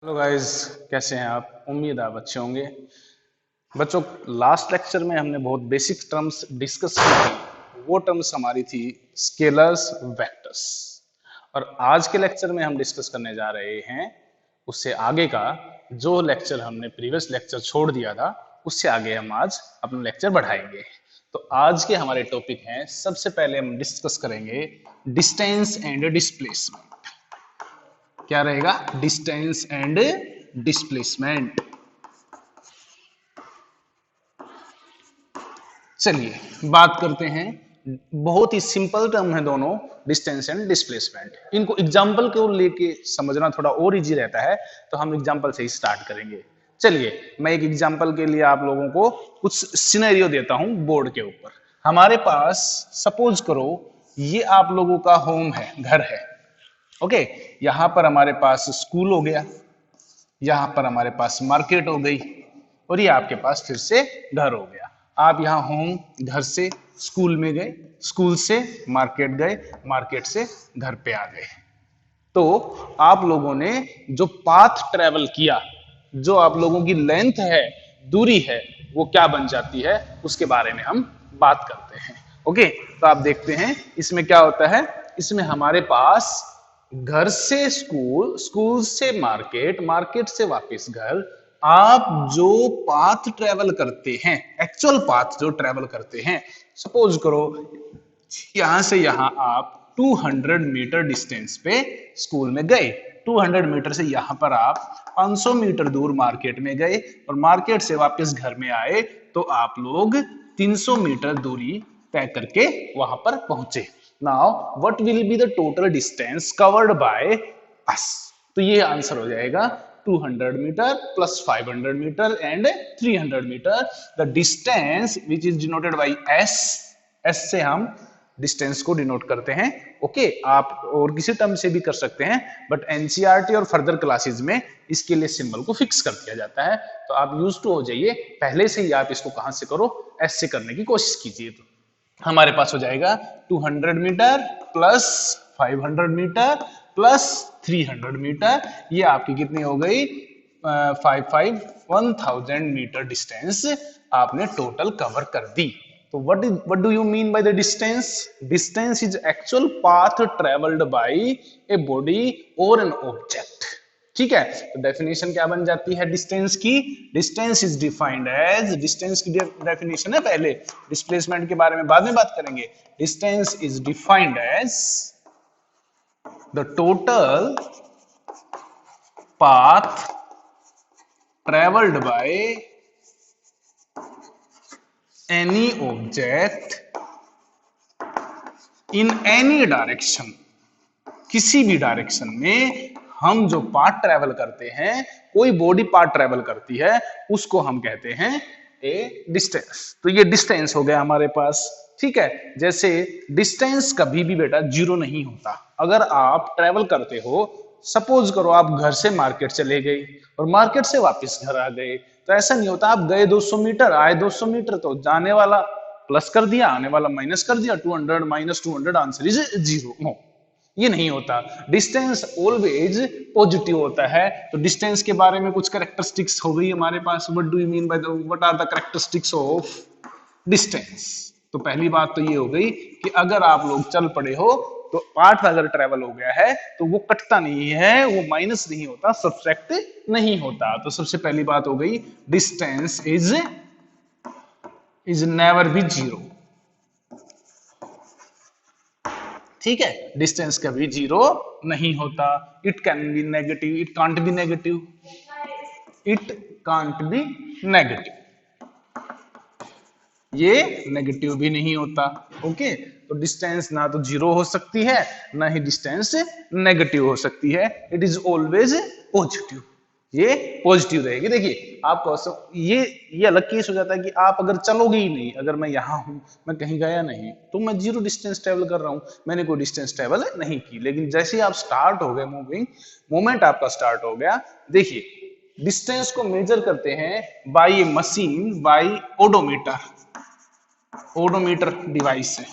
Hello guys, कैसे हैं आप? उम्मीद आप अच्छे होंगे। बच्चों, लास्ट लेक्चर में हमने बहुत बेसिक टर्म्स डिस्कस की थी। वो टर्म्स हमारी थी स्केलर्स, वेक्टर्स। और आज के लेक्चर में हम डिस्कस करने जा रहे हैं उससे आगे का। जो लेक्चर हमने प्रीवियस लेक्चर छोड़ दिया था, उससे आगे हम आज अपना लेक्चर बढ़ाएंगे। तो आज के हमारे टॉपिक हैं, सबसे पहले हम डिस्कस करेंगे डिस्टेंस एंड डिस्प्लेसमेंट। क्या रहेगा? Distance and displacement. चलिए बात करते हैं। बहुत ही सिंपल टर्म है दोनों, डिस्टेंस एंड डिस्प्लेसमेंट। इनको एग्जांपल को लेके समझना थोड़ा और इजी रहता है, तो हम एग्जांपल से ही स्टार्ट करेंगे। चलिए, मैं एक एग्जांपल के लिए आप लोगों को कुछ सिनेरियो देता हूं बोर्ड के ऊपर। हमारे पास सपोज करो ये आप लोगों का होम है, घर है। ओके, यहां पर हमारे पास स्कूल हो गया, यहां पर हमारे पास मार्केट हो गई, और ये आपके पास फिर से घर हो गया। आप यहां होम, घर से स्कूल में गए, स्कूल से मार्केट गए, मार्केट से घर पे आ गए। तो आप लोगों ने जो पाथ ट्रेवल किया, जो आप लोगों की लेंथ है, दूरी है, वो क्या बन जाती है, उसके बारे में हम बात करते हैं। ओके, तो आप देखते हैं इसमें क्या होता है। इसमें हमारे पास घर से स्कूल, स्कूल से मार्केट, मार्केट से वापस घर, आप जो पाथ ट्रेवल करते हैं, एक्चुअल पाथ जो ट्रेवल करते हैं, सपोज करो यहां से यहां आप 200 मीटर डिस्टेंस पे स्कूल में गए, 200 मीटर से यहां पर आप 500 मीटर दूर मार्केट में गए, और मार्केट से वापस घर में आए, तो आप लोग 300 मीटर दूरी तय करके वहां पर पहुंचे। Now what will be the total distance covered by us? तो ये आंसर हो जाएगा 200 metre plus 500 metre and 300 metre. The distance which is denoted by S. S से हम डिस्टेंस को डिनोट करते हैं। ओके, आप और किसी टर्म से भी कर सकते हैं, बट एनसीईआरटी और फर्दर क्लासेस में इसके लिए सिंबल को फिक्स कर दिया जाता है। तो आप यूज टू हो जाइए, पहले से ही आप इसको कहां से करो, एस से करने की कोशिश कीजिए। तो हमारे पास हो जाएगा 200 metre plus 500 metre plus 300 metre. ये आपकी कितनी हो गई? 1000 मीटर डिस्टेंस आपने टोटल कवर कर दी। तो what do you mean by the distance? Distance is actual path traveled by a body or an object. ठीक है, तो डेफिनेशन क्या बन जाती है डिस्टेंस की? Distance is defined as, distance की डेफिनेशन है पहले, डिस्प्लेसमेंट के बारे में बाद में बात करेंगे। Distance is defined as the total path travelled by any object in any direction. किसी भी डायरेक्शन में हम जो पार्ट ट्रेवल करते हैं, कोई बॉडी पार्ट ट्रेवल करती है, उसको हम कहते हैं ए डिस्टेंस। तो ये डिस्टेंस हो गया हमारे पास। ठीक है, जैसे डिस्टेंस कभी भी बेटा जीरो नहीं होता। अगर आप ट्रेवल करते हो, सपोज करो आप घर से मार्केट चले गए और मार्केट से वापस घर आ गए, तो ऐसा नहीं होता आप गए 200 मीटर आए 200 मीटर, तो जाने वाला प्लस कर दिया, आने वाला माइनस कर दिया, 200 minus 200 answer is zero. No, ये नहीं होता। डिस्टेंस ऑलवेज पॉजिटिव होता है। तो डिस्टेंस के बारे में कुछ कैरेक्टरिस्टिक्स हो गई हमारे पास। What do you mean by the, what are the characteristics of distance? तो पहली बात तो ये हो गई कि अगर आप लोग चल पड़े हो, तो पार्ट अगर ट्रेवल हो गया है, तो वो कटता नहीं है, वो माइनस नहीं होता, सब्ट्रैक्ट नहीं होता। तो सबसे पहली बात हो गई, distance is never be zero. ठीक है, डिस्टेंस कभी जीरो नहीं होता। It can be negative, it can't be negative, it can't be negative, ये नेगेटिव भी नहीं होता। ओके, तो डिस्टेंस ना तो जीरो हो सकती है, ना ही डिस्टेंस नेगेटिव हो सकती है। इट इज ऑलवेज पॉजिटिव, ये पॉजिटिव रहेगी। देखिए आपको ये अलग केस हो जाता है कि आप अगर चलोगे ही नहीं, अगर मैं यहां हूं, मैं कहीं गया नहीं, तो मैं जीरो डिस्टेंस ट्रेवल कर रहा हूं, मैंने कोई डिस्टेंस ट्रेवल नहीं की। लेकिन जैसे ही आप स्टार्ट हो गए मूविंग, मोमेंट आपका स्टार्ट हो गया, देखिए डिस्टेंस को मेजर करते हैं by a machine, by odometer, odometer device है।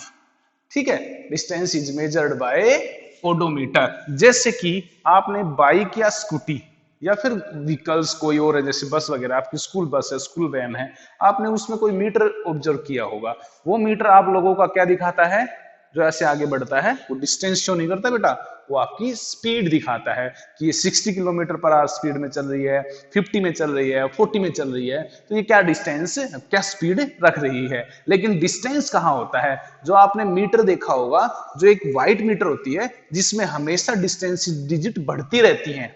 ठीक है, distance is measured by odometer. जैसे कि आपने बाइक या स्कूटी या फिर व्हीकल्स कोई और है, जैसे बस वगैरह, आपकी स्कूल बस है, स्कूल वैन है, आपने उसमें कोई मीटर ऑब्जर्व किया होगा, वो मीटर आप लोगों का क्या दिखाता है, जो ऐसे आगे बढ़ता है वो डिस्टेंस शो नहीं करता बेटा, वो आपकी स्पीड दिखाता है कि ये 60 किलोमीटर पर आवर स्पीड में चल रही है, 50 में चल रही है, 40 में चल रही है, तो ये क्या डिस्टेंस, क्या स्पीड रख रही है। लेकिन डिस्टेंस कहाँ होता है, जो आपने मीटर देखा होगा, जो एक व्हाइट मीटर होती है जिसमें हमेशा डिस्टेंस डिजिट बढ़ती रहती है,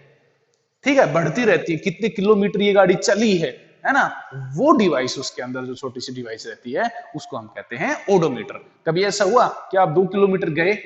ठीक है, बढ़ती रहती है, कितने किलोमीटर ये गाड़ी चली है ना, वो डिवाइस उसके अंदर जो छोटी सी डिवाइस रहती है उसको हम कहते हैं ओडोमीटर। कभी ऐसा हुआ कि आप 2 किलोमीटर गए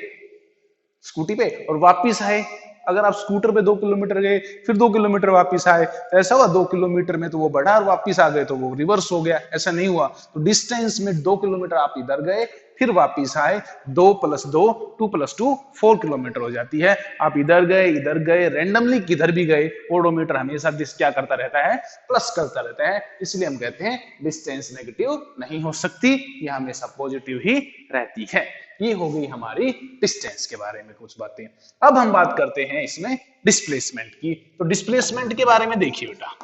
स्कूटी पे और वापिस आए, अगर आप स्कूटर पे 2 किलोमीटर गए फिर 2 किलोमीटर वापिस आए, तो ऐसा हुआ 2 किलोमीटर में तो वो बढ़ा और वापिस आ गए तो वो रिवर्स हो गया, ऐसा नहीं हुआ। तो डिस्टेंस में 2 किलोमीटर आप इधर गए फिर वापिस आए, 2 + 2 2 + 2 4 किलोमीटर हो जाती है। आप इधर गए रैंडमली किधर भी गए, ओडोमीटर हमेशा क्या करता रहता है, प्लस करता रहता है। इसलिए हम कहते हैं डिस्टेंस नेगेटिव नहीं हो सकती, ये हमेशा पॉजिटिव ही रहती है। ये हो गई हमारी डिस्टेंस के बारे में कुछ बातें। अब हम बात करते हैं इसमें डिस्प्लेसमेंट की। तो डिस्प्लेसमेंट के बारे में देखिए बेटा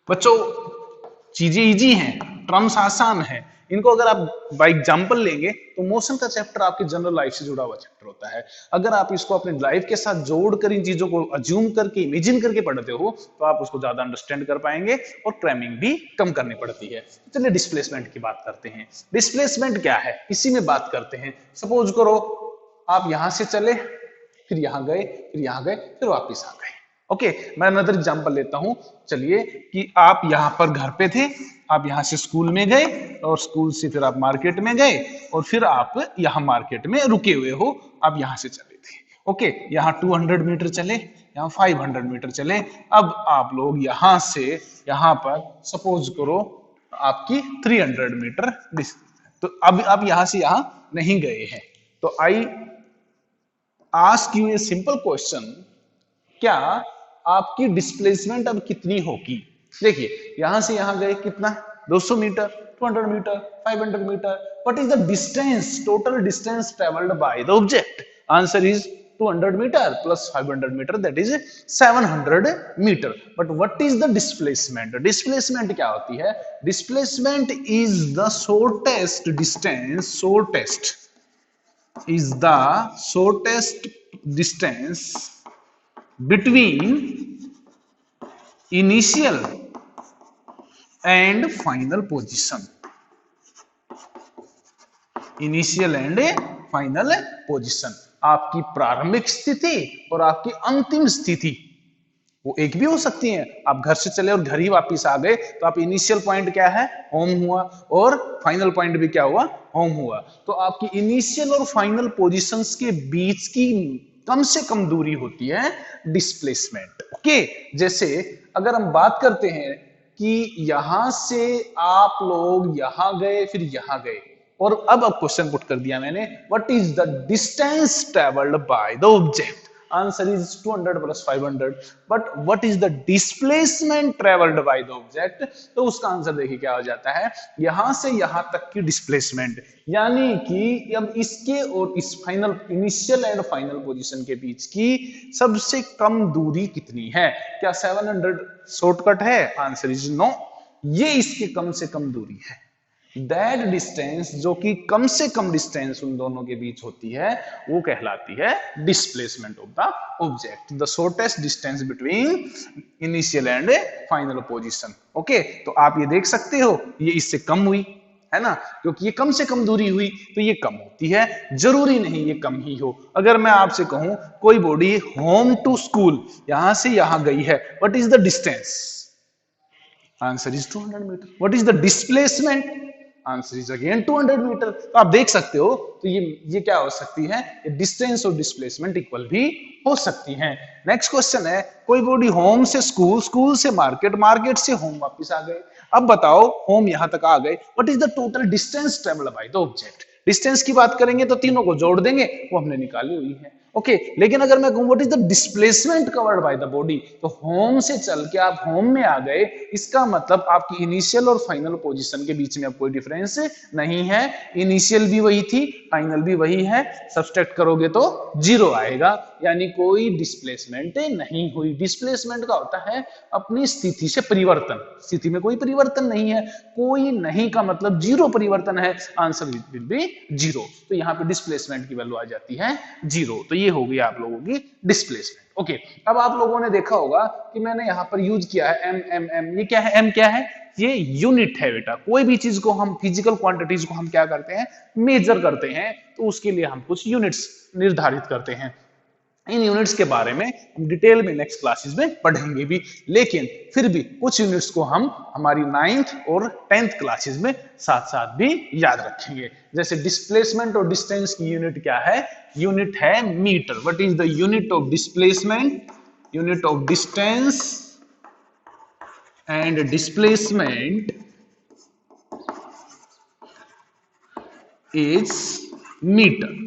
बच्चों, चीजें इजी हैं, टर्म्स आसान है, इनको अगर आप बाय एग्जांपल लेंगे तो मोशन का चैप्टर आपकी जनरल लाइफ से जुड़ा हुआ चैप्टर होता है। अगर आप इसको अपनी लाइफ के साथ जोड़कर इन चीजों को अज्यूम करके इमेजिन करके पढ़ते हो तो आप उसको ज्यादा अंडरस्टैंड कर पाएंगे और क्रैमिंग भी कम करनी पड़ती है। चलिए डिस्प्लेसमेंट की बात करते हैं। डिस्प्लेसमेंट क्या है, इसी में बात करते हैं। सपोज करो आप यहां से चले, फिर यहां गए, फिर यहां गए, फिर वापिस आ गए। ओके, मैं अनदर एग्जांपल लेता हूं। चलिए कि आप यहां पर घर पे थे, आप यहां से स्कूल में गए और स्कूल से फिर आप मार्केट में गए और फिर आप यहां मार्केट में रुके हुए हो, आप यहां से चले थे। ओके, यहां 200 मीटर चले, यहां 500 मीटर चले। अब आप लोग यहां से यहां पर सपोज करो आपकी 300 मीटर तो अब आप यहां से यहां नहीं गए हैं। तो I ask U a simple question, क्या आपकी डिस्प्लेसमेंट अब कितनी होगी। देखिए यहां से यहां गए कितना, 200 metre, 200 metre, 500 metre. What is the distance, total distance travelled by the object. Answer is 200 metre plus 500 metre, that is 700 metre. But what is the displacement, displacement क्या होती है, displacement is the shortest distance, shortest is the shortest distance between initial and final position, initial and final position। आपकी प्रारंभिक स्थिति और आपकी अंतिम स्थिति वो एक भी हो सकती है। आप घर से चले और घर ही वापस आ गए तो आप इनिशियल पॉइंट क्या है, होम हुआ, और फाइनल पॉइंट भी क्या हुआ, होम हुआ। तो आपकी इनिशियल और फाइनल पोजीशंस के बीच की कम से कम दूरी होती है डिस्प्लेसमेंट। ओके, जैसे अगर हम बात करते हैं कि यहां से आप लोग यहां गए फिर यहां गए, और अब क्वेश्चन पुट कर दिया मैंने, what is the distance travelled by the object. Answer is 200 plus 500, but what is the displacement traveled by the object। तो उसका आंसर देखिए क्या हो जाता है, यहां से यहां तक की डिस्प्लेसमेंट, यानी कि अब इसके और इस final, initial and final position के बीच की सबसे कम दूरी कितनी है। क्या 700 शॉर्टकट है, आंसर इज नो, ये इसकी कम से कम दूरी है। दैट डिस्टेंस, जो कि कम से कम डिस्टेंस उन दोनों के बीच होती है, वो कहलाती है displacement of the object, the shortest distance between initial and final position. Okay, तो आप ये देख सकते हो ये इससे कम हुई है ना, क्योंकि ये कम से कम दूरी हुई तो ये कम होती है, जरूरी नहीं ये कम ही हो। अगर मैं आपसे कहूं कोई बॉडी होम टू स्कूल यहां से यहां गई है, what is the distance, answer is 200 metre. What is the displacement, answer is again 200 metre. तो आप देख सकते हो, तो ये क्या हो सकती है, डिस्टेंस और डिस्प्लेसमेंट इक्वल भी हो सकती हैं। नेक्स्ट क्वेश्चन है, कोई बॉडी होम से स्कूल, स्कूल से मार्केट, मार्केट से होम वापस आ गए। अब बताओ होम यहां तक आ गए, what is the total distance travelled by the object. Distance की बात करेंगे तो तीनों को जोड़ देंगे, वो हमने निकाली हुई है। ओके, लेकिन अगर मैं कहूं what is the displacement covered by the body, तो होम से चल के आप होम में आ गए, इसका मतलब आपकी इनिशियल और फाइनल पोजीशन के बीच में अब कोई डिफरेंस नहीं है। इनिशियल भी वही थी, फाइनल भी वही है, सब्सट्रैक्ट करोगे तो 0 आएगा। यानी कोई डिस्प्लेसमेंट नहीं हुई। डिस्प्लेसमेंट का होता है अपनी स्थिति से परिवर्तन, स्थिति में कोई परिवर्तन नहीं है, कोई नहीं का मतलब जीरो परिवर्तन है, आंसर विल बी जीरो। तो यहाँ पे डिस्प्लेसमेंट की वैल्यू आ जाती है जीरो। तो ये हो गई आप लोगों की डिस्प्लेसमेंट। ओके, अब आप लोगों ने देखा होगा कि मैंने यहाँ पर यूज किया है एम एम एम। ये क्या है? एम क्या है? ये यूनिट है बेटा। कोई भी चीज को हम, फिजिकल क्वांटिटीज को हम क्या करते हैं? मेजर करते हैं, तो उसके लिए हम कुछ यूनिट्स निर्धारित करते हैं। इन यूनिट्स के बारे में हम डिटेल में नेक्स्ट क्लासेस में पढ़ेंगे भी, लेकिन फिर भी कुछ यूनिट्स को हम हमारी 9th और 10th क्लासेस में साथ साथ भी याद रखेंगे। जैसे डिस्प्लेसमेंट और डिस्टेंस की यूनिट क्या है? यूनिट है metre. What is the unit of displacement? Unit of distance and displacement is metre.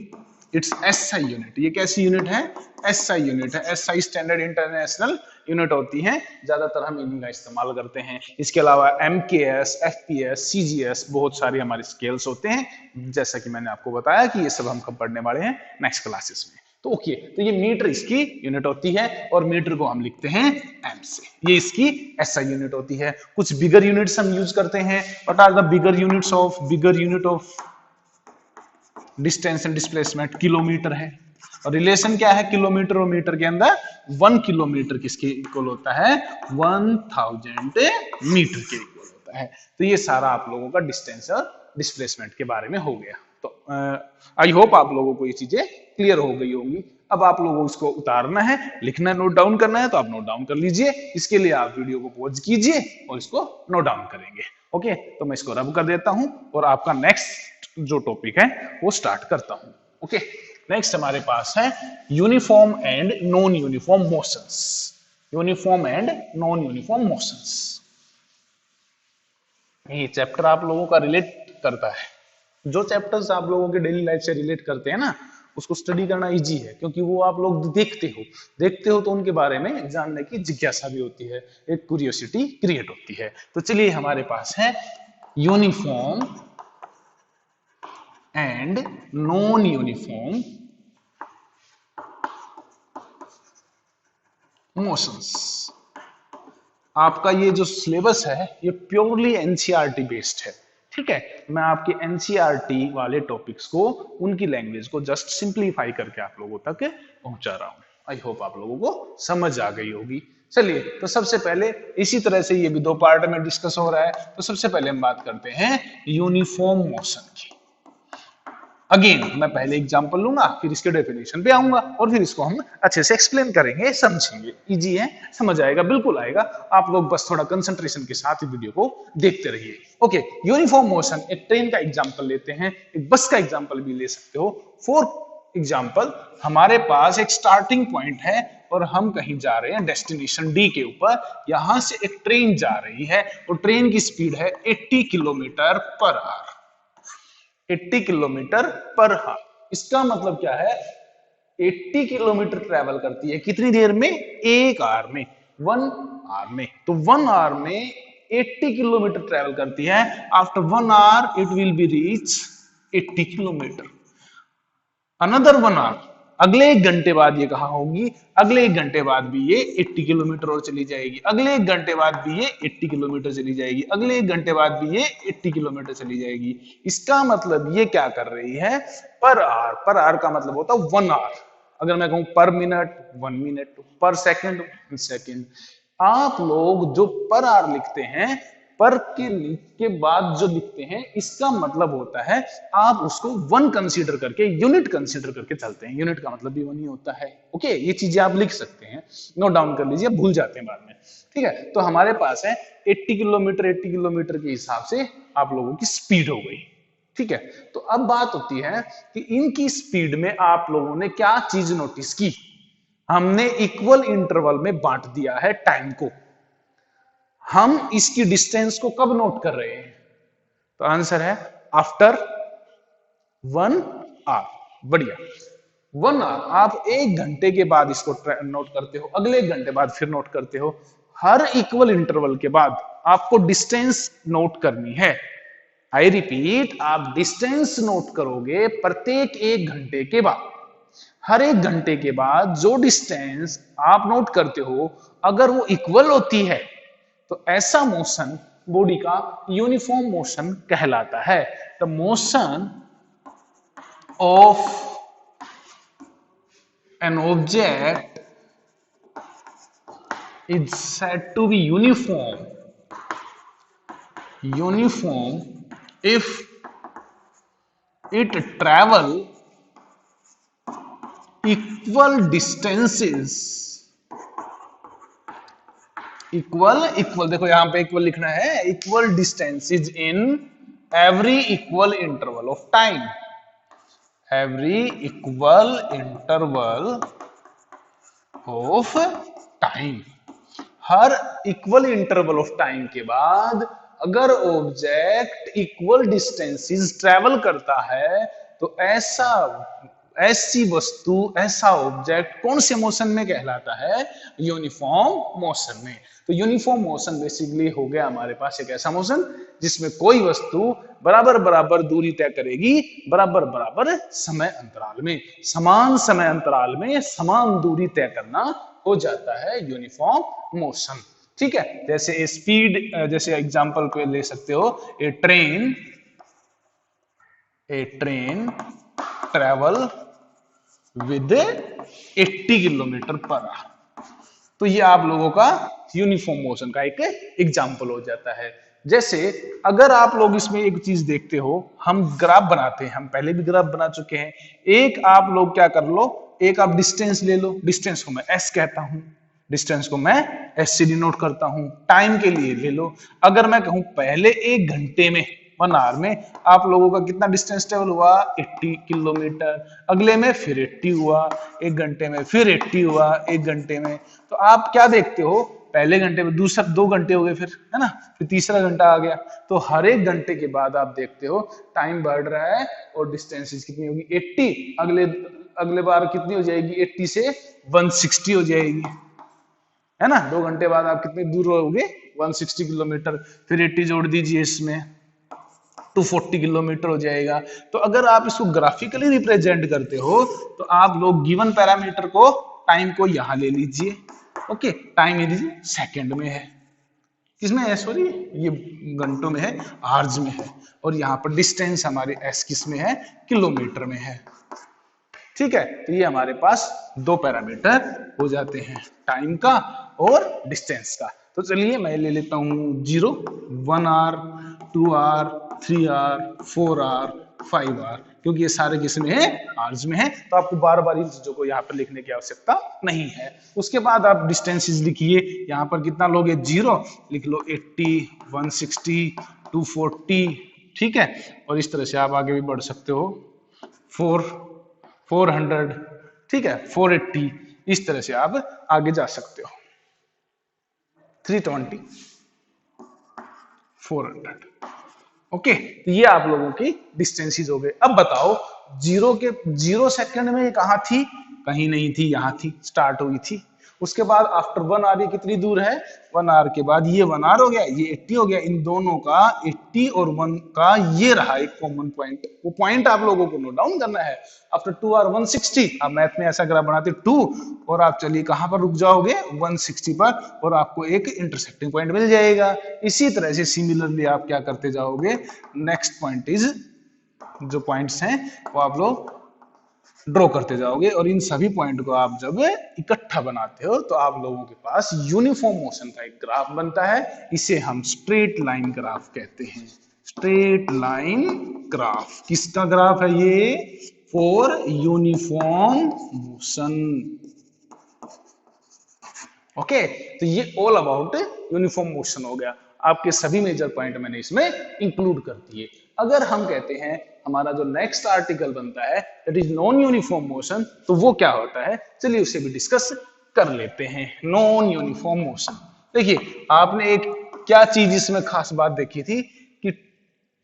It's SI unit. ये कैसी यूनिट है? एसआई यूनिट है। एसआई स्टैंडर्ड इंटरनेशनल यूनिट होती है, ज्यादातर हम इन्हीं का इस्तेमाल करते हैं। इसके अलावा एमकेएस, एफपीएस, सीजीएस, बहुत सारे हमारे स्केल्स होते हैं, जैसा कि मैंने आपको बताया कि ये सब हम कब पढ़ने वाले हैं? नेक्स्ट क्लासेस में। तो ओके, तो ये मीटर इसकी यूनिट होती है और मीटर को हम लिखते हैं एम से। ये इसकी एसआई यूनिट होती है। कुछ बिगर यूनिट्स हम यूज करते हैं। What are the bigger units of? Bigger unit of distance and displacement kilometre है। और रिलेशन क्या है किलोमीटर और मीटर के अंदर? 1 किलोमीटर किसके इक्वल होता है? 1000 मीटर के इक्वल होता है। तो ये सारा आप लोगों का डिस्टेंस और डिस्प्लेसमेंट के बारे में हो गया। तो आई होप आप लोगों को ये चीजें क्लियर हो गई होंगी। अब आप लोगों को इसको उतारना है, लिखना, नोट डाउन करना है, तो आप नोट डाउन कर लीजिए। इसके लिए आप वीडियो को पॉज कीजिए और इसको नोट डाउन करेंगे। ओके, तो मैं इसको रब कर देता हूं और आपका नेक्स्ट जो टॉपिक है वो स्टार्ट करता हूं। ओके, नेक्स्ट हमारे पास है uniform and non uniform motions. Uniform and non uniform motions, ये चैप्टर आप लोगों का रिलेट करता है। जो चैप्टर्स आप लोगों के डेली लाइफ से रिलेट करते हैं ना, उसको स्टडी करना इजी है, क्योंकि वो आप लोग देखते हो तो उनके बारे में जानने की जिज्ञासा भी होती है, एक क्यूरियोसिटी क्रिएट होती है। तो चलिए, हमारे पास है uniform and non uniform motions. आपका ये जो सिलेबस है ये प्योरली एनसीईआरटी बेस्ड है। ठीक है, मैं आपके एनसीईआरटी वाले टॉपिक्स को, उनकी लैंग्वेज को जस्ट सिंप्लीफाई करके आप लोगों तक पहुंचा रहा हूं। आई होप आप लोगों को समझ आ गई होगी। चलिए, तो सबसे पहले इसी तरह से ये भी 2 पार्ट में डिस्कस हो रहा है, तो सबसे पहले हम बात करते हैं यूनिफॉर्म मोशन की। अगेन मैं पहले एग्जांपल लूंगा, फिर इसके डेफिनेशन पे आऊंगा और फिर इसको हम अच्छे से एक्सप्लेन करेंगे, समझेंगे। इजी है, समझ आएगा, बिल्कुल आएगा। आप लोग बस थोड़ा कंसंट्रेशन के साथ वीडियो को देखते रहिए। ओके, यूनिफॉर्म मोशन, एक ट्रेन का एग्जांपल लेते हैं, एक बस का एग्जांपल भी ले सकते हो। फॉर एग्जांपल, हमारे पास एक स्टार्टिंग पॉइंट है और हम कहीं जा रहे हैं डेस्टिनेशन डी के ऊपर। यहां से एक ट्रेन जा रही है और ट्रेन की स्पीड है 80 किलोमीटर पर आवर। 80 किलोमीटर पर हावर। इसका मतलब क्या है? 80 किलोमीटर ट्रेवल करती है कितनी देर में? 1 आवर में, 1 आवर में। तो 1 आवर में 80 किलोमीटर ट्रेवल करती है। After 1 hour it will be reach 80 kilometre. Another 1 hour, अगले 1 घंटे बाद ये कहां होगी? अगले 1 घंटे बाद भी ये 80 किलोमीटर और चली जाएगी। अगले 1 घंटे बाद भी ये 80 किलोमीटर चली जाएगी। अगले 1 घंटे बाद भी ये 80 किलोमीटर चली जाएगी। इसका मतलब ये क्या कर रही है? Per hour. पर आवर का मतलब होता है 1 आवर। अगर मैं कहूं पर मिनट, 1 मिनट, पर सेकंड, 1 सेकंड। आप लोग जो पर आवर लिखते हैं, पर के बाद जो लिखते हैं, इसका मतलब होता है आप उसको 1 कंसीडर करके, यूनिट कंसीडर करके चलते हैं। यूनिट का मतलब भी 1 ही होता है। ओके, ये चीजें आप लिख सकते हैं, नोट डाउन कर लीजिए, भूल जाते हैं बाद में। ठीक है, तो हमारे पास है 80 किलोमीटर। 80 किलोमीटर के हिसाब से आप लोगों की स्पीड हो गई। ठीक है, तो अब बात होती है कि इनकी स्पीड में आप लोगों ने क्या चीज नोटिस की? हमने इक्वल इंटरवल में बांट दिया है टाइम को। हम इसकी डिस्टेंस को कब नोट कर रहे हैं? तो आंसर है आफ्टर 1 आवर। बढ़िया, 1 आवर। आप 1 घंटे के बाद इसको नोट करते हो, अगले 1 घंटे बाद फिर नोट करते हो। हर इक्वल इंटरवल के बाद आपको डिस्टेंस नोट करनी है। आई रिपीट, आप डिस्टेंस नोट करोगे प्रत्येक 1 घंटे के बाद। हर एक घंटे के बाद जो डिस्टेंस आप नोट करते हो अगर वो इक्वल होती है तो ऐसा मोशन बॉडी का यूनिफॉर्म मोशन कहलाता है। The motion of an object is said to be uniform if it travel equal distances देखो यहां पे इक्वल लिखना है, equal distances in every equal interval of time, every equal interval of time. Her equal interval of time के बाद अगर object equal distances travel करता है तो ऐसी वस्तु, ऐसा ऑब्जेक्ट कौन से मोशन में कहलाता है? यूनिफॉर्म मोशन में। तो यूनिफॉर्म मोशन बेसिकली हो गया हमारे पास एक ऐसा मोशन जिसमें कोई वस्तु बराबर बराबर दूरी तय करेगी बराबर बराबर समय अंतराल में, समान समय अंतराल में समान दूरी तय करना हो जाता है यूनिफॉर्म मोशन। ठीक है, जैसे स्पीड, जैसे एग्जांपल को ले सकते हो, a train travel with 80 kilometre per hour. तो ये आप लोगों का यूनिफॉर्म मोशन का एक एग्जांपल हो जाता है। जैसे अगर आप लोग इसमें एक चीज देखते हो, हम ग्राफ बनाते हैं, हम पहले भी ग्राफ बना चुके हैं। एक आप लोग क्या कर लो, एक आप डिस्टेंस ले लो, डिस्टेंस को मैं एस कहता हूं, डिस्टेंस को मैं एस से डिनोट करता हूं। टाइम के लिए ले लो, अगर मैं कहूं पहले एक घंटे में 1 आवर में आप लोगों का कितना डिस्टेंस ट्रेवल हुआ? 80 किलोमीटर। अगले में फिर 80 हुआ, एक घंटे में फिर 80 हुआ, एक घंटे में। तो आप क्या देखते हो, पहले घंटे में दूसरा 2 घंटे हो गए, फिर है ना, फिर तीसरा घंटा आ गया। तो हर एक घंटे के बाद आप देखते हो टाइम बढ़ रहा है और डिस्टेंस कितनी होगी? 80। अगले बार कितनी हो जाएगी? 80 से 160 हो जाएगी, है ना। 2 घंटे बाद आप कितने दूर रहोगे? 160 किलोमीटर। फिर 80 जोड़ दीजिए इसमें, 240 किलोमीटर हो जाएगा। तो अगर आप इसको ग्राफिकली रिप्रेजेंट करते हो तो आप लोग गिवन पैरामीटर को, टाइम को यहां ले लीजिए। ओके, टाइम ये लीजिए सेकंड में है, किसमें है? सॉरी, ये घंटों में है, आवर्स में है। और यहाँ पर डिस्टेंस हमारे एस किस में है? किलोमीटर में है। ठीक है, तो ये हमारे पास 2 पैरामीटर हो जाते हैं, टाइम का और डिस्टेंस का। तो चलिए मैं ले लेता हूं 0, 1 hour, 2 hour, 3 hour, 4 hour, 5 hour, क्योंकि ये सारे किसमें है? आवर्स में है। तो आपको बार बार इन चीजों को यहाँ पर लिखने की आवश्यकता नहीं है। उसके बाद आप डिस्टेंसेस लिखिए, यहाँ पर कितना लोगे? 0 लिख लो, 80, 160, 240। ठीक है, और इस तरह से आप आगे भी बढ़ सकते हो, 400, ठीक है, 480, इस तरह से आप आगे जा सकते हो, 320, 400। ओके, तो ये आप लोगों की डिस्टेंसेस हो गए। अब बताओ, 0 सेकंड में कहां थी? कहीं नहीं थी, यहां थी, स्टार्ट हुई थी। उसके बाद आफ्टर 1 आवर ये कितनी दूर है? 1 आवर के बाद ये 1 आवर हो गया, ये 80 हो गया। इन दोनों का 80 और 1 का ये रहा एक कॉमन पॉइंट, वो पॉइंट आप लोगों को नोट डाउन करना है। आफ्टर 2 आवर 160, आप मैथ में ऐसा ग्राफ बनाते 2, और आप चलिए कहां पर रुक जाओगे? 160 पर, और आपको एक इंटरसेक्टिंग पॉइंट मिल जाएगा। इसी तरह से सिमिलरली आप क्या करते जाओगे? नेक्स्ट पॉइंट इज, जो पॉइंट्स हैं वो आप लोग ड्रॉ करते जाओगे, और इन सभी पॉइंट को आप जब इकट्ठा बनाते हो तो आप लोगों के पास यूनिफॉर्म मोशन का एक ग्राफ बनता है। इसे हम स्ट्रेट लाइन ग्राफ कहते हैं। स्ट्रेट लाइन ग्राफ किसका ग्राफ है? ये फॉर यूनिफॉर्म मोशन। ओके, तो ये ऑल अबाउट यूनिफॉर्म मोशन हो गया। आपके सभी मेजर पॉइंट मैंने इसमें इंक्लूड कर दिए। अगर हम कहते हैं हमारा जो नेक्स्ट आर्टिकल बनता है that is non uniform motion, तो वो क्या होता है? चलिए उसे भी डिस्कस कर लेते हैं। नॉन यूनिफॉर्म मोशन, देखिए आपने एक क्या चीज इसमें खास बात देखी थी कि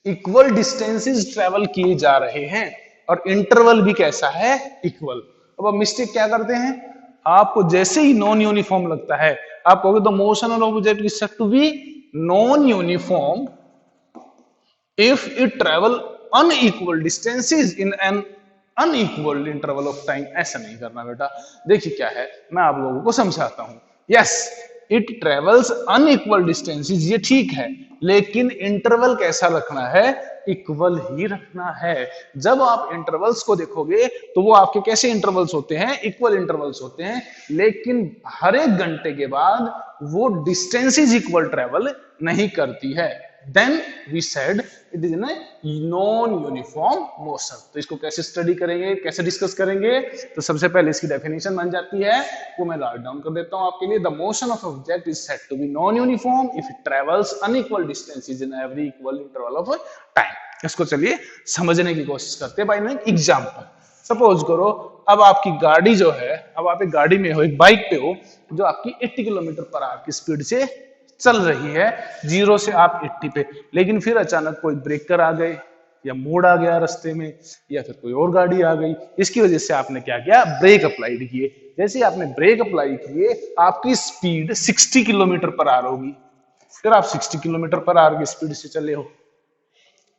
इक्वल डिस्टेंसेस ट्रेवल किए जा रहे हैं और इंटरवल भी कैसा है? इक्वल। अब आप मिस्टेक क्या करते हैं? आपको जैसे ही नॉन यूनिफॉर्म लगता है आप कहोगे the motion of object is said to be non uniform if it travel unequal distances in an unequal interval of time. ऐसा नहीं करना बेटा। देखिए क्या है, मैं आप लोगों को समझाता हूं। Yes, it travels unequal distances, ये ठीक है, लेकिन इंटरवल कैसा रखना है? इक्वल ही रखना है। जब आप इंटरवल्स को देखोगे तो वो आपके कैसे इंटरवल्स होते हैं? इक्वल इंटरवल्स होते हैं, लेकिन हर एक घंटे के बाद वो डिस्टेंसेस इक्वल ट्रेवल नहीं करती है। Then we said it is non uniform motion. तो इसको कैसे स्टडी करेंगे, कैसे डिस्कस करेंगे? तो सबसे पहले इसकी डेफिनेशन बन जाती है, वो मैं राइट डाउन कर देता हूं आपके लिए। The motion of object is said to be non uniform if it travels unequal distances in every equal interval of time. इसको चलिए समझने की कोशिश करते हैं बाय एन एग्जांपल। सपोज करो अब आपकी गाड़ी जो है, अब आप एक गाड़ी में हो, एक बाइक पे हो, जो आपकी 80 किलोमीटर पर आवर की स्पीड से चल रही है, 0 से आप 80 पे, लेकिन फिर अचानक कोई ब्रेकर आ गए या मोड़ आ गया रास्ते में, या फिर कोई और गाड़ी आ गई। इसकी वजह से आपने क्या किया? ब्रेक अप्लाइड किए। जैसे आपने ब्रेक अप्लाई किए, आपकी स्पीड 60 किलोमीटर पर आवर होगी। फिर आप 60 किलोमीटर पर आवर की स्पीड से चले हो।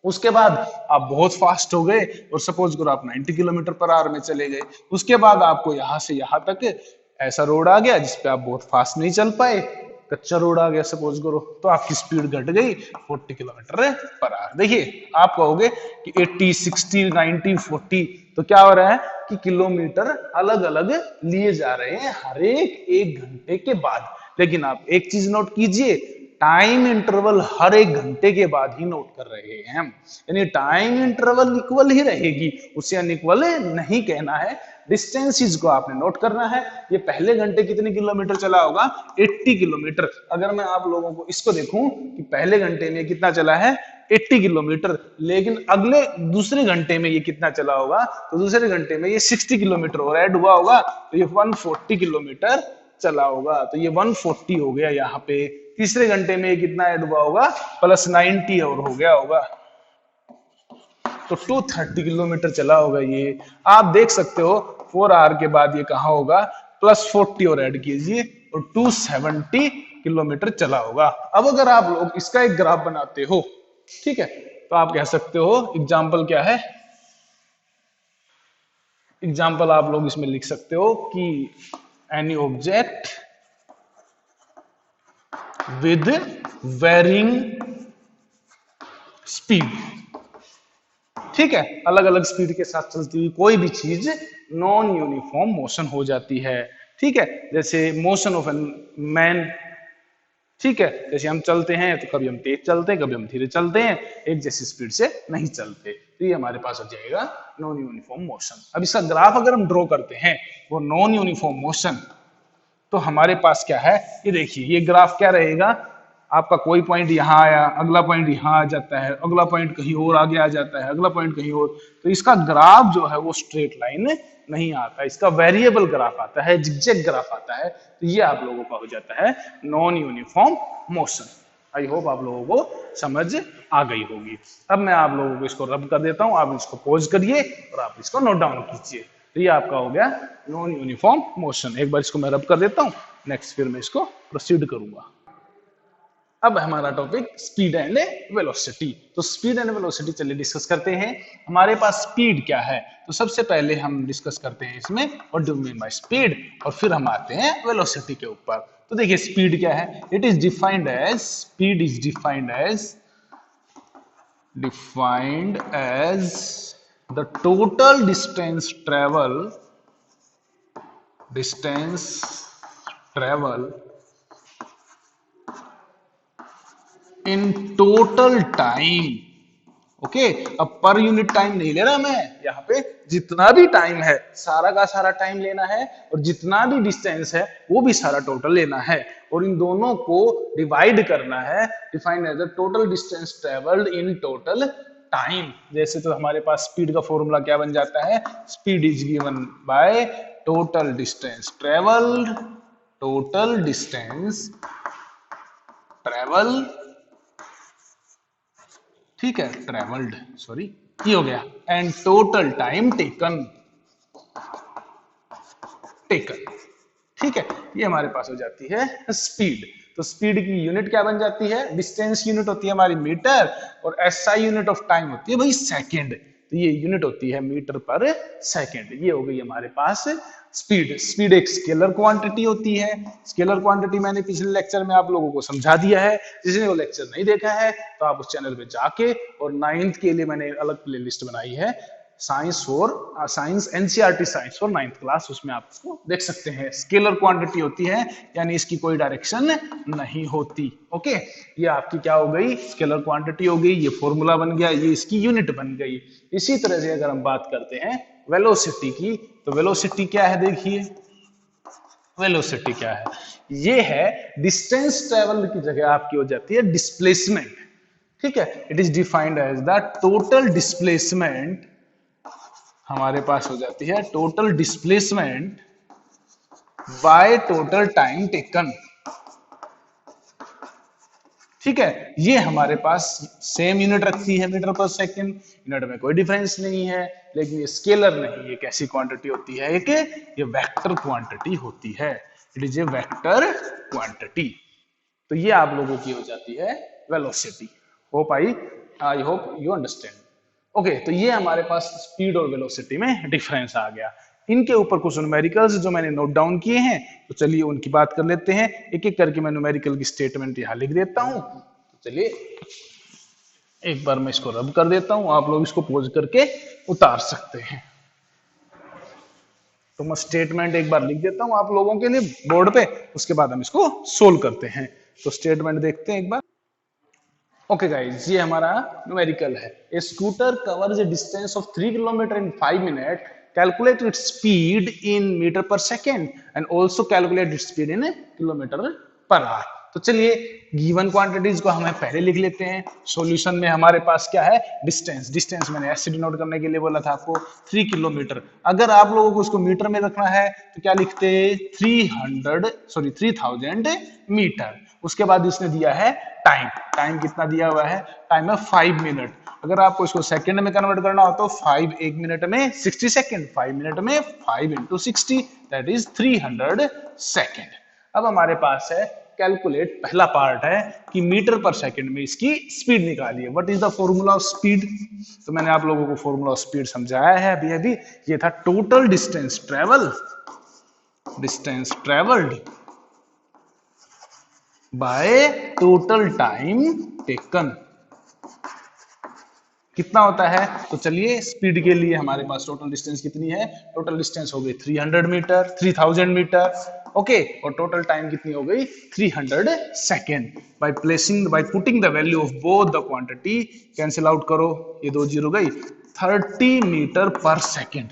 उसके बाद आप बहुत फास्ट हो गए और सपोज करो आप 90 किलोमीटर पर आवर में चले गए। उसके बाद आपको यहां से यहां तक ऐसा रोड आ गया जिसपे आप बहुत फास्ट नहीं चल पाए, कच्चा रोड आ गया सपोज करो, तो आपकी स्पीड घट गई 40 किलोमीटर पर आवर। देखिए आप कहोगे कि 80, 60, 90, 40, तो क्या हो रहा है कि किलोमीटर अलग अलग लिए जा रहे हैं हर एक घंटे के बाद। लेकिन आप एक चीज नोट कीजिए, टाइम इंटरवल हर एक घंटे के बाद ही नोट कर रहे हैं हम, यानी टाइम इंटरवल इक्वल ही रहेगी, उसे अनइक्वल नहीं कहना है। डिस्टेंसेस को आपने नोट करना है। ये पहले घंटे कितने किलोमीटर चला होगा? 80 किलोमीटर। अगर मैं आप लोगों को इसको देखूं कि पहले घंटे में कितना चला है? 80 किलोमीटर, लेकिन अगले दूसरे घंटे में ये कितना चला होगा? तो दूसरे घंटे में ये 60 किलोमीटर और ऐड हुआ होगा, तो ये 140 किलोमीटर चला होगा। तो ये 140 हो गया यहाँ पे। तीसरे घंटे में कितना ऐड हुआ होगा? प्लस 90 और हो गया होगा, तो 230 किलोमीटर चला होगा ये। आप देख सकते हो 4 आवर के बाद ये कहां होगा? प्लस 40 और ऐड कीजिए और 270 किलोमीटर चला होगा। अब अगर आप लोग इसका एक ग्राफ बनाते हो, ठीक है, तो आप कह सकते हो एग्जाम्पल क्या है? एग्जाम्पल आप लोग इसमें लिख सकते हो कि any object with varying speed, ठीक है, अलग अलग स्पीड के साथ चलती हुई कोई भी चीज नॉन यूनिफॉर्म मोशन हो जाती है। ठीक है, जैसे मोशन ऑफ एन मैन, ठीक है, जैसे हम चलते हैं तो कभी हम तेज चलते हैं, कभी हम धीरे चलते हैं, एक जैसी स्पीड से नहीं चलते, तो ये हमारे पास हो जाएगा नॉन यूनिफॉर्म मोशन। अब इसका ग्राफ अगर हम ड्रॉ करते हैं वो नॉन यूनिफॉर्म मोशन, तो हमारे पास क्या है? ये देखिए, ये ग्राफ क्या रहेगा? आपका कोई पॉइंट यहाँ आया, अगला पॉइंट यहाँ आ जाता है, अगला पॉइंट कहीं और आगे आ जाता है, अगला पॉइंट कहीं और, तो इसका ग्राफ जो है वो स्ट्रेट लाइन नहीं आता, इसका वेरिएबल ग्राफ आता है, जिगजैग ग्राफ आता है। तो ये आप लोगों का हो जाता है non uniform motion. I hope आप लोगों को समझ आ गई होगी। अब मैं आप लोगों को इसको रब कर देता हूं, आप इसको पॉज करिए और आप इसको नोट डाउन कीजिए। तो ये आपका हो गया नॉन यूनिफॉर्म मोशन। एक बार इसको मैं रब कर देता हूं, नेक्स्ट फिर मैं इसको प्रोसीड करूंगा। अब हमारा टॉपिक स्पीड एंड वेलोसिटी। तो स्पीड एंड वेलोसिटी चलिए डिस्कस करते हैं। हमारे पास स्पीड क्या है? तो सबसे पहले हम डिस्कस करते हैं इसमें what do mean by speed, और फिर हम आते हैं वेलोसिटी के ऊपर। तो देखिए स्पीड क्या है? It is defined as, speed is defined as the total distance travel in total time. Okay, अब पर यूनिट टाइम नहीं ले रहा मैं, यहाँ पे जितना भी टाइम है सारा का सारा टाइम लेना है, और जितना भी डिस्टेंस है वो भी सारा टोटल लेना है, और इन दोनों को डिवाइड करना है। Defined as the total distance travelled in total time. जैसे तो हमारे पास स्पीड का फॉर्मूला क्या बन जाता है? Speed is given by total distance travelled, ठीक है, ट्रेवल्ड, सॉरी, ये हो गया, एंड टोटल टाइम टेकन, ठीक है, ये हमारे पास हो जाती है स्पीड। तो स्पीड की यूनिट क्या बन जाती है? डिस्टेंस यूनिट होती है हमारी मीटर, और एसआई यूनिट ऑफ टाइम होती है भाई सेकंड। तो ये यूनिट होती है मीटर पर सेकेंड। ये हो गई हमारे पास स्पीड। स्पीड एक स्केलर क्वांटिटी होती है। स्केलर क्वांटिटी मैंने पिछले लेक्चर में आप लोगों को समझा दिया है। जिसने वो लेक्चर नहीं देखा है तो आप उस चैनल पे जाके, और 9th के लिए मैंने अलग प्लेलिस्ट बनाई है, science NCERT science for 9th class, उसमें आप उसको देख सकते हैं। स्केलर क्वांटिटी होती है, यानी इसकी कोई डायरेक्शन नहीं होती। ओके, ये आपकी क्या हो गई, स्केलर क्वांटिटी हो गई। ये फॉर्मूला बन गया, ये इसकी यूनिट बन गई। इसी तरह से अगर हम बात करते हैं वेलोसिटी की, तो वेलोसिटी क्या है, देखिए वेलोसिटी क्या है, ये है डिस्टेंस ट्रेवल की जगह आपकी हो जाती है डिस्प्लेसमेंट। ठीक है, it is defined as the total displacement, हमारे पास हो जाती है total displacement by total time taken. ठीक है, ये हमारे पास सेम यूनिट रखती है मीटर पर सेकंड, यूनिट में कोई डिफरेंस नहीं है, लेकिन ये स्केलर नहीं, ये कैसी क्वांटिटी होती है, एक ये वेक्टर क्वांटिटी होती है। It is a vector quantity. तो ये आप लोगों की हो जाती है velocity. I hope you understand. Okay, तो ये हमारे पास स्पीड और वेलोसिटी में डिफरेंस आ गया। इनके ऊपर कुछ न्यूमेरिकल्स जो मैंने नोट डाउन किए हैं, तो चलिए उनकी बात कर लेते हैं। एक एक करके मैं न्यूमेरिकल की स्टेटमेंट यहां लिख देता हूं। तो चलिए एक बार मैं इसको रब कर देता हूं, आप लोग इसको पोज करके उतार सकते हैं। तो मैं स्टेटमेंट एक बार लिख देता हूं आप लोगों के लिए बोर्ड पे, उसके बाद हम इसको सोल्व करते हैं। तो स्टेटमेंट देखते हैं एक बार। ओके गाइज, ये हमारा न्यूमेरिकल है। A scooter covers a distance of 3 kilometre in 5 minute, calculate its speed in metre per second and also calculate its speed in kilometre per hour. तो चलिए गिवन क्वांटिटीज को हमें पहले लिख लेते हैं। सॉल्यूशन में हमारे पास क्या है, डिस्टेंस। डिस्टेंस मैंने ऐसे डिनोट करने के लिए बोला था आपको 3 किलोमीटर। अगर आप लोगों को उसको मीटर में रखना है तो क्या लिखते, 3000 मीटर। उसके बाद इसने दिया है टाइम। टाइम कितना दिया हुआ है, टाइम है 5 मिनट। अगर आपको इसको सेकंड में कन्वर्ट करना हो तो 5 एक मिनट में 60 सेकंड, 5 मिनट में 5 इंटू 60 दैट इज 300 सेकंड। अब हमारे पास है कैलकुलेट, पहला पार्ट है कि मीटर पर सेकंड में इसकी स्पीड निकालिए। What is the formula of speed. तो मैंने आप लोगों को फॉर्मूला ऑफ स्पीड समझाया है अभी। ये था total distance travelled bye total time taken. कितना होता है, तो चलिए स्पीड के लिए हमारे पास टोटल डिस्टेंस कितनी है, टोटल डिस्टेंस हो गई 300 मीटर, 3000 मीटर। ओके, और टोटल टाइम कितनी हो गई 300 second. By putting the value of both the quantity, cancel out करो, ये 2 जीरो गई, 30 मीटर पर सेकेंड।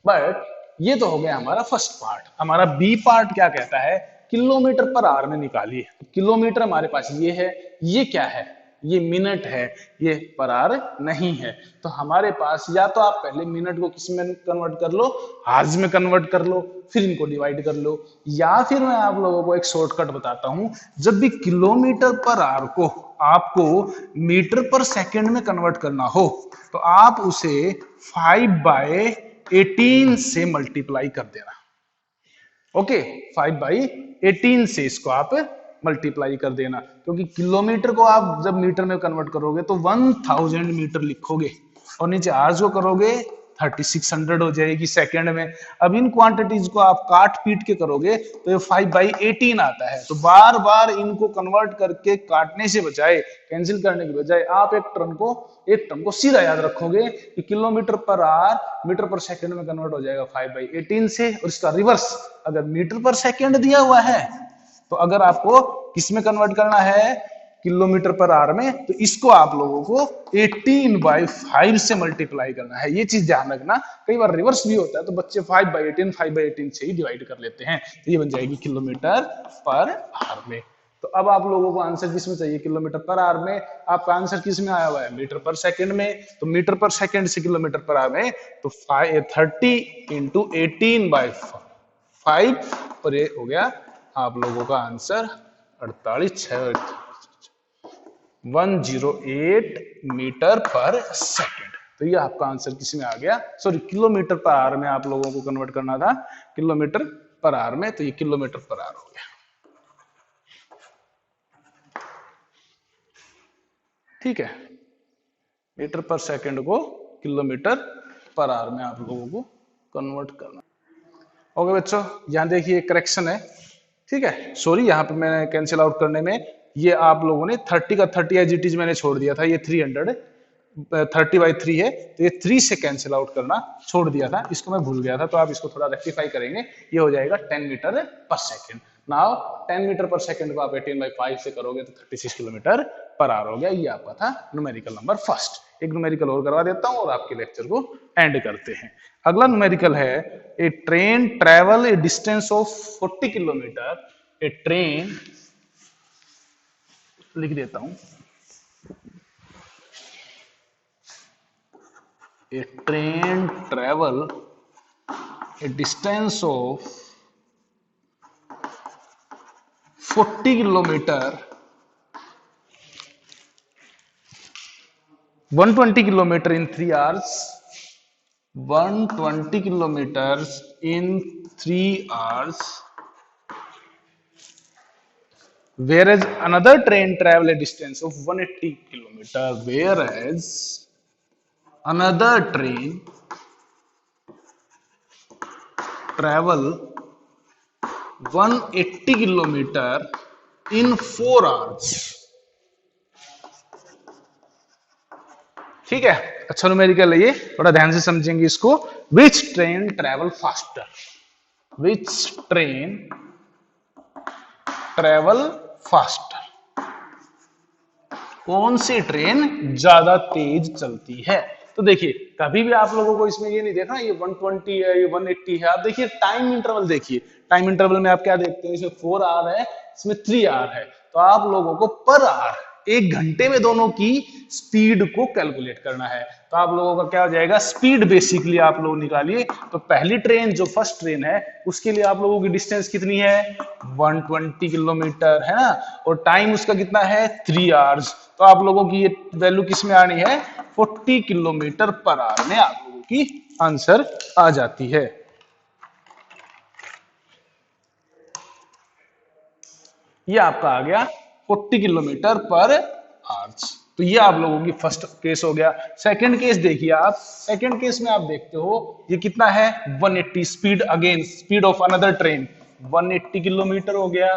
बट ये तो हो गया हमारा फर्स्ट पार्ट। हमारा बी पार्ट क्या कहता है, किलोमीटर पर आवर में निकालिए। किलोमीटर हमारे पास ये है, ये क्या है, ये मिनट है, ये पर आवर नहीं है। तो हमारे पास या तो आप पहले मिनट को किस में कन्वर्ट कर लो, आवर्स में कन्वर्ट कर लो, फिर इनको डिवाइड कर लो, या फिर मैं आप लोगों को एक शॉर्टकट बताता हूं। जब भी किलोमीटर पर आवर को आपको मीटर पर सेकंड में कन्वर्ट करना हो तो आप उसे 5/18 से मल्टीप्लाई कर देना। ओके, 5/18 से इसको आप मल्टीप्लाई कर देना, क्योंकि किलोमीटर को आप जब मीटर में कन्वर्ट करोगे तो 1000 मीटर लिखोगे, और नीचे आवर्स को करोगे 3600 हो जाएगी सेकंड में। अब इन क्वांटिटीज को आप काट पीट के करोगे तो ये 5/18 आता है। तो बार बार इनको कन्वर्ट करके काटने से बजाय, कैंसिल करने की बजाय, आप एक टर्म को सीधा याद रखोगे कि किलोमीटर पर आवर मीटर पर सेकंड में कन्वर्ट हो जाएगा 5/18 से। और इसका रिवर्स, अगर मीटर पर सेकंड दिया हुआ है तो अगर आपको किस में कन्वर्ट करना है, किलोमीटर पर आवर में, तो इसको आप लोगों को 18/5 से मल्टीप्लाई करना है। ये चीज ध्यान रखना, कई बार रिवर्स भी होता है तो बच्चे 5/18 से ही डिवाइड कर लेते हैं। तो ये बन जाएगी किलोमीटर पर आवर में। तो अब आप लोगों को आंसर किस में चाहिए, किलोमीटर पर आवर में। आपका आंसर किस में आया हुआ है, मीटर पर सेकंड में। तो मीटर पर सेकंड से किलोमीटर पर आवर में, तो 30 इंटू 18/5, और ये हो गया आप लोगों का आंसर 108 मीटर पर सेकंड। तो ये आपका आंसर किस में आ गया, सॉरी किलोमीटर पर आवर में आप लोगों को कन्वर्ट करना था, किलोमीटर पर आवर में, तो ये किलोमीटर पर आवर हो गया। ठीक है, मीटर पर सेकंड को किलोमीटर पर आवर में आप लोगों को कन्वर्ट करना। ओके बच्चों, यहाँ देखिए करेक्शन है, ठीक है, सॉरी यहाँ पे मैंने कैंसिल आउट करने में ये आप लोगों ने 30 का 30 एज इट इज मैंने छोड़ दिया था, ये 300 30/3 है, तो ये 3 से कैंसिल आउट करना छोड़ दिया था, इसको मैं भूल गया था, तो आप इसको थोड़ा रेक्टिफाई करेंगे, ये हो जाएगा 10 metre per second. Now 10 metre per second को आप 18/5 से करोगे तो 36 किलोमीटर पर आवर हो गया। ये आपका था न्यूमेरिकल नंबर फर्स्ट। एक न्यूमेरिकल और करवा देता हूं और आपके लेक्चर को एंड करते हैं। अगला न्यूमेरिकल है a train travel a distance of 40 kilometre. A train, लिख देता हूं, a train travel a distance of 40 kilometer 120 kilometer in 3 hours 120 kilometers in 3 hours, whereas another train travel a distance of 180 kilometer, whereas another train travel 180 kilometer in 4 hours। ठीक है, अच्छा numerical है ये, थोड़ा ध्यान से समझेंगे इसको। विच ट्रेन ट्रेवल फास्टर, विच ट्रेन ट्रेवल फास्टर, कौन सी ट्रेन ज्यादा तेज चलती है। तो देखिए कभी भी आप लोगों को इसमें ये नहीं देखना ये 120 है ये 180 है, आप देखिए टाइम इंटरवल, देखिए टाइम इंटरवल में आप क्या देखते हैं, इसमें 4 आवर है, इसमें 3 आवर है, तो आप लोगों को पर आवर 1 घंटे में दोनों की स्पीड को कैलकुलेट करना है। तो आप लोगों का क्या हो जाएगा, स्पीड बेसिकली आप लोग निकालिए। तो पहली ट्रेन जो फर्स्ट ट्रेन है उसके लिए आप लोगों की डिस्टेंस कितनी है, 120 किलोमीटर है ना, और टाइम उसका कितना है 3 आवर्स। तो आप लोगों की ये वैल्यू किस में आनी है, 40 किलोमीटर पर आवर में आप लोगों की आंसर आ जाती है। ये आपका आ गया 40 किलोमीटर पर आवर्स। तो ये आप लोगों की फर्स्ट केस हो गया। सेकंड केस देखिए आप, सेकंड केस में आप देखते हो ये कितना है 180, speed again speed of another train 180 kilometre हो गया,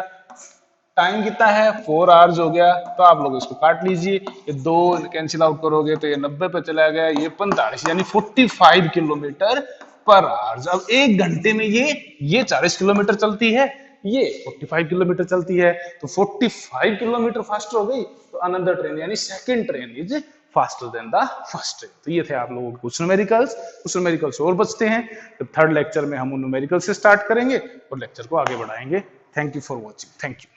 टाइम कितना है 4 आवर्स हो गया। तो आप लोग इसको काट लीजिए, ये 2 कैंसिल आउट करोगे तो ये 90 पे चला गया, ये 45 यानी 45 किलोमीटर पर आवर्स। अब 1 घंटे में ये 40 किलोमीटर चलती है, ये 45 किलोमीटर चलती है, तो 45 किलोमीटर फास्टर हो गई। तो अनदर ट्रेन यानी second train is faster than the first train. तो ये थे आप लोगों के कुछ न्यूमेरिकल्स, कुछ न्यूमेरिकल्स और बचते हैं। तो थर्ड लेक्चर में हम उन न्यूमेरिकल से स्टार्ट करेंगे और लेक्चर को आगे बढ़ाएंगे। Thank you for watching, thank you.